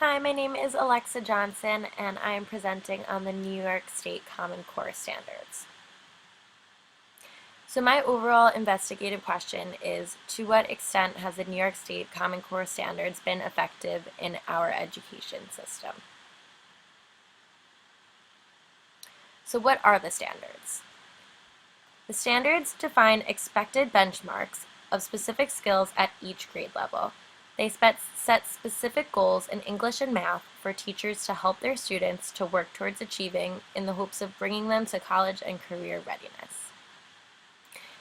Hi, my name is Alexa Johnson, and I am presenting on the New York State Common Core standards. So my overall investigative question is, to what extent has the New York State Common Core standards been effective in our education system? So what are the standards? The standards define expected benchmarks of specific skills at each grade level. They set specific goals in English and math for teachers to help their students to work towards achieving in the hopes of bringing them to college and career readiness.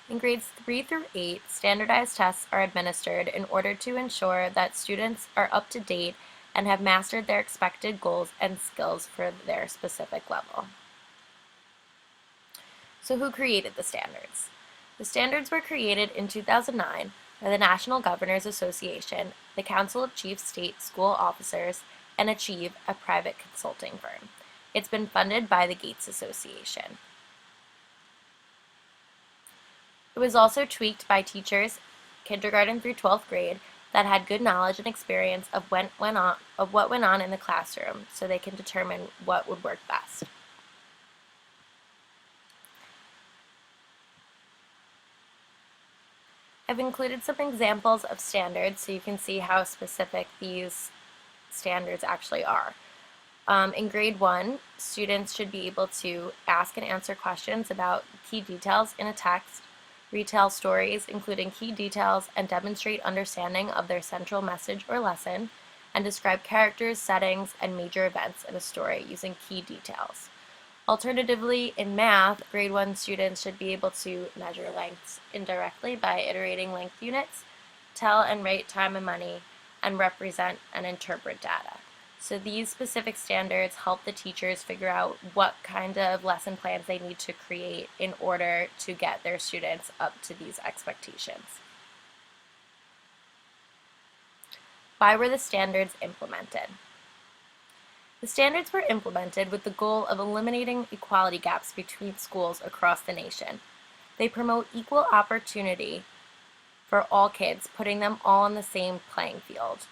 In grades 3 through 8, standardized tests are administered in order to ensure that students are up to date and have mastered their expected goals and skills for their specific level. So who created the standards? The standards were created in 2009 by the National Governors Association, the Council of Chief State School Officers, and Achieve, a private consulting firm. It's been funded by the Gates Association. It was also tweaked by teachers, kindergarten through 12th grade, that had good knowledge and experience of what went on in the classroom, so they can determine what would work best. I've included some examples of standards so you can see how specific these standards actually are. In grade 1, students should be able to ask and answer questions about key details in a text, retell stories including key details, and demonstrate understanding of their central message or lesson, and describe characters, settings, and major events in a story using key details. Alternatively, in math, grade 1 students should be able to measure lengths indirectly by iterating length units, tell and rate time and money, and represent and interpret data. So these specific standards help the teachers figure out what kind of lesson plans they need to create in order to get their students up to these expectations. Why were the standards implemented? The standards were implemented with the goal of eliminating equality gaps between schools across the nation. They promote equal opportunity for all kids, putting them all on the same playing field.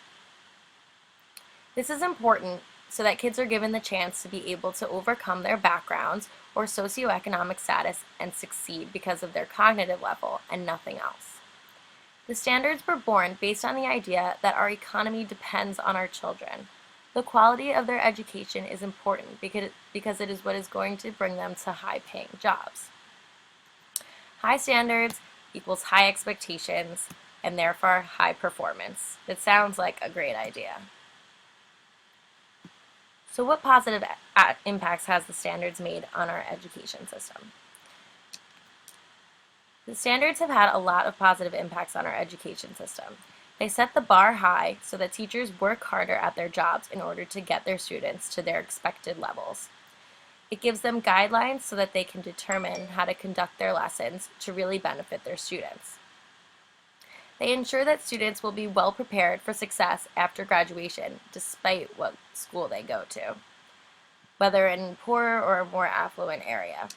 This is important so that kids are given the chance to be able to overcome their backgrounds or socioeconomic status and succeed because of their cognitive level and nothing else. The standards were born based on the idea that our economy depends on our children. The quality of their education is important because it is what is going to bring them to high-paying jobs. High standards equals high expectations and therefore high performance. It sounds like a great idea. So what positive impacts has the standards made on our education system? The standards have had a lot of positive impacts on our education system. They set the bar high so that teachers work harder at their jobs in order to get their students to their expected levels. It gives them guidelines so that they can determine how to conduct their lessons to really benefit their students. They ensure that students will be well prepared for success after graduation, despite what school they go to, whether in a poorer or a more affluent area.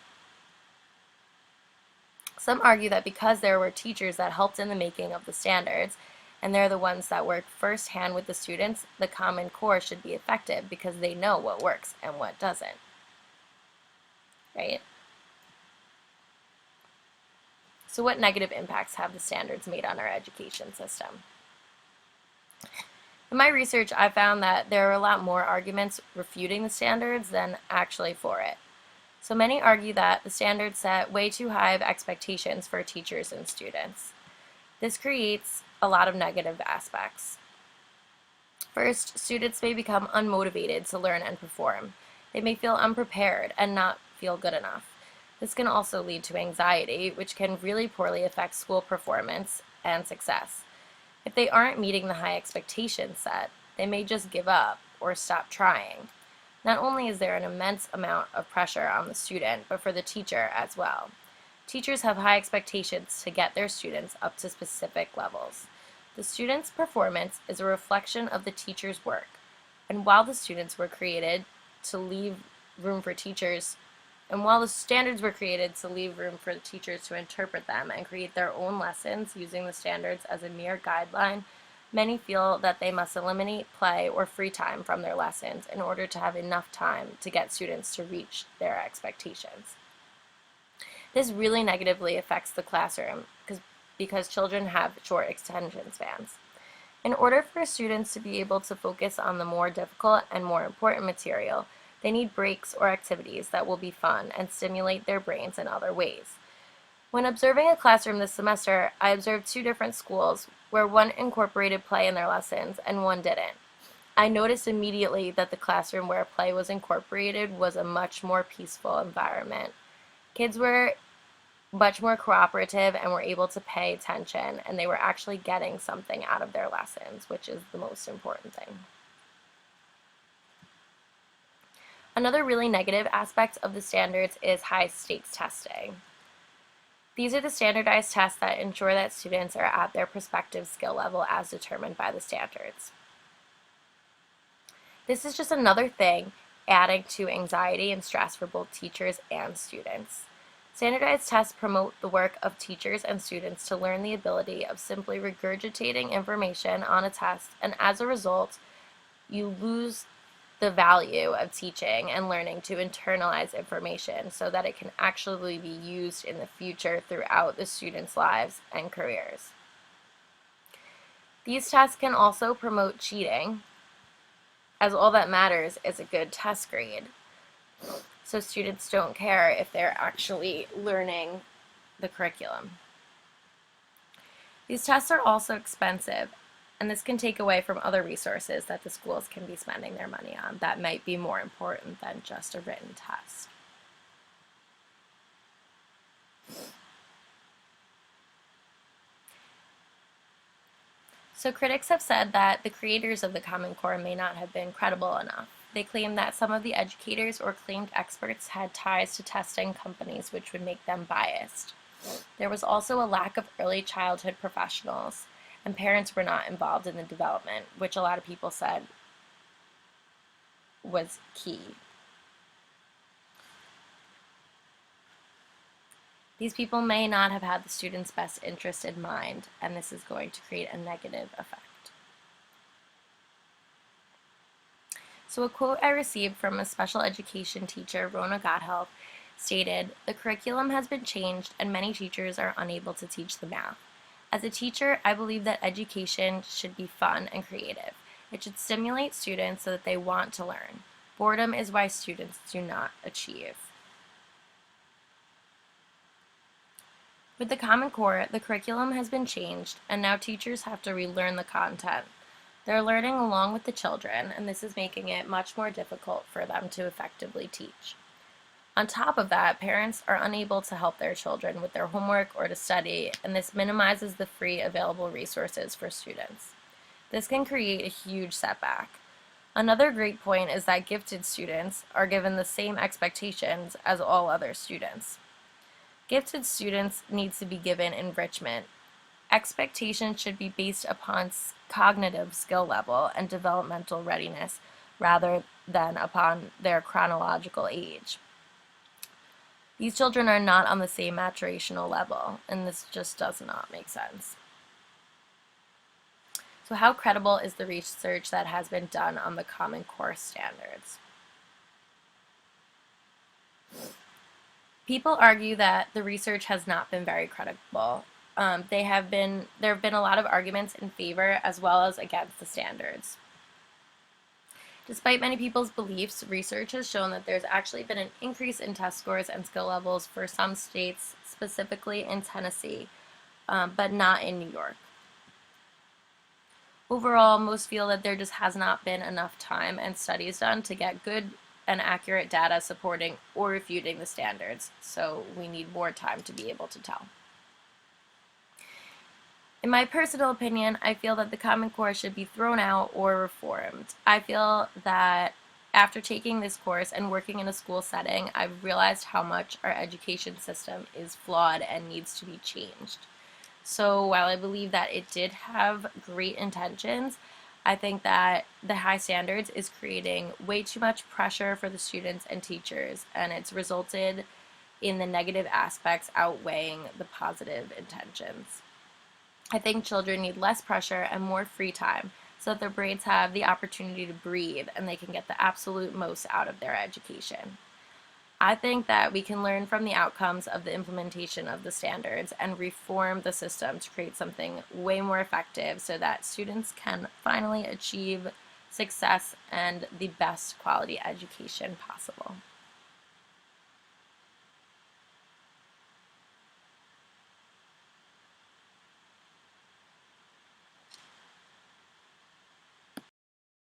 Some argue that because there were teachers that helped in the making of the standards, and they're the ones that work firsthand with the students, the Common Core should be effective because they know what works and what doesn't. Right? So what negative impacts have the standards made on our education system? In my research, I found that there are a lot more arguments refuting the standards than actually for it. So many argue that the standards set way too high of expectations for teachers and students. This creates a lot of negative aspects. First, students may become unmotivated to learn and perform. They may feel unprepared and not feel good enough. This can also lead to anxiety, which can really poorly affect school performance and success. If they aren't meeting the high expectations set, they may just give up or stop trying. Not only is there an immense amount of pressure on the student, but for the teacher as well. Teachers have high expectations to get their students up to specific levels. The student's performance is a reflection of the teacher's work, and while the standards were created to leave room for teachers to interpret them and create their own lessons using the standards as a mere guideline, Many feel that they must eliminate play or free time from their lessons in order to have enough time to get students to reach their expectations. This really negatively affects the classroom because children have short attention spans. In order for students to be able to focus on the more difficult and more important material, they need breaks or activities that will be fun and stimulate their brains in other ways. When observing a classroom this semester, I observed two different schools where one incorporated play in their lessons and one didn't. I noticed immediately that the classroom where play was incorporated was a much more peaceful environment. Kids were much more cooperative and were able to pay attention, and they were actually getting something out of their lessons, which is the most important thing. Another really negative aspect of the standards is high stakes testing. These are the standardized tests that ensure that students are at their prospective skill level as determined by the standards. This is just another thing adding to anxiety and stress for both teachers and students. Standardized tests promote the work of teachers and students to learn the ability of simply regurgitating information on a test, and as a result, you lose the value of teaching and learning to internalize information so that it can actually be used in the future throughout the students' lives and careers. These tests can also promote cheating, as all that matters is a good test grade. So students don't care if they're actually learning the curriculum. These tests are also expensive, and this can take away from other resources that the schools can be spending their money on that might be more important than just a written test. So critics have said that the creators of the Common Core may not have been credible enough. They claim that some of the educators or claimed experts had ties to testing companies which would make them biased. There was also a lack of early childhood professionals, and parents were not involved in the development, which a lot of people said was key. These people may not have had the student's best interest in mind, and this is going to create a negative effect. So a quote I received from a special education teacher, Rona Godhelp, stated, "The curriculum has been changed and many teachers are unable to teach the math. As a teacher, I believe that education should be fun and creative. It should stimulate students so that they want to learn. Boredom is why students do not achieve." With the Common Core, the curriculum has been changed, and now teachers have to relearn the content. They're learning along with the children, and this is making it much more difficult for them to effectively teach. On top of that, parents are unable to help their children with their homework or to study, and this minimizes the free available resources for students. This can create a huge setback. Another great point is that gifted students are given the same expectations as all other students. Gifted students need to be given enrichment. Expectations should be based upon cognitive skill level and developmental readiness rather than upon their chronological age. These children are not on the same maturational level, and this just does not make sense. So how credible is the research that has been done on the Common Core standards? People argue that the research has not been very credible. There have been a lot of arguments in favor as well as against the standards. Despite many people's beliefs, research has shown that there's actually been an increase in test scores and skill levels for some states, specifically in Tennessee, but not in New York. Overall, most feel that there just has not been enough time and studies done to get good and accurate data supporting or refuting the standards, so we need more time to be able to tell. In my personal opinion, I feel that the Common Core should be thrown out or reformed. I feel that after taking this course and working in a school setting, I've realized how much our education system is flawed and needs to be changed. So while I believe that it did have great intentions, I think that the high standards is creating way too much pressure for the students and teachers, and it's resulted in the negative aspects outweighing the positive intentions. I think children need less pressure and more free time so that their brains have the opportunity to breathe and they can get the absolute most out of their education. I think that we can learn from the outcomes of the implementation of the standards and reform the system to create something way more effective so that students can finally achieve success and the best quality education possible.